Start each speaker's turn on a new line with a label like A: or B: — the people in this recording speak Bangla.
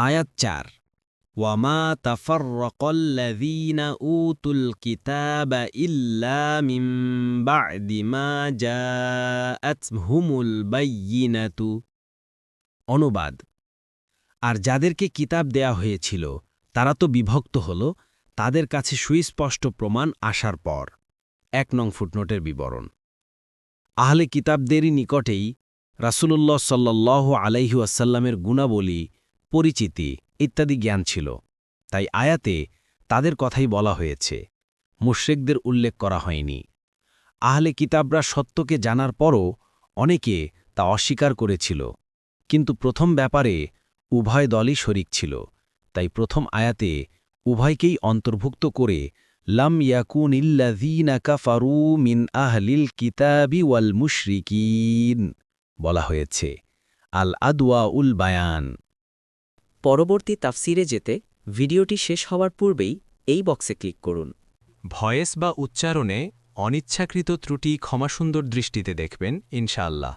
A: আয়াত ৪ ওয়ামা তাফাররাকাল্লাযীনা উতুল কিতাবা ইল্লা মিন বা'দি মা জাআতহুমুল বায়্যিনাতু। অনুবাদ: আর যাদেরকে কিতাব দেয়া হয়েছিল তারা তো বিভক্ত হল তাদের কাছে সুস্পষ্ট প্রমাণ আসার পর। ১ নং ফুটনোটের বিবরণ: আহলে কিতাবদেরই নিকটেই রাসূলুল্লাহ সাল্লাল্লাহু আলাইহি ওয়াসাল্লামের গুণাবলী, পরিচিতি ইত্যাদি জ্ঞান ছিল, তাই আয়াতে তাদের কথাই বলা হয়েছে, মুশরিকদের উল্লেখ করা হয়নি। আহলে কিতাবরা সত্যকে জানার পরও অনেকে তা অস্বীকার করেছিল, কিন্তু প্রথম ব্যাপারে উভয় দলই শরিক ছিল, তাই প্রথম আয়াতে উভয়কেই অন্তর্ভুক্ত করে লাম ইয়াকুনিল্লাযীনা কাফারু মিন আহলিল কিতাবি ওয়াল মুশরিকিন বলা হয়েছে। আল আদওয়াউল বায়ান।
B: পরবর্তী তাফসিরে যেতে ভিডিওটি শেষ হওয়ার পূর্বেই এই বক্সে ক্লিক করুন।
C: ভয়েস বা উচ্চারণে অনিচ্ছাকৃত ত্রুটি ক্ষমাসুন্দর দৃষ্টিতে দেখবেন ইনশাআল্লাহ।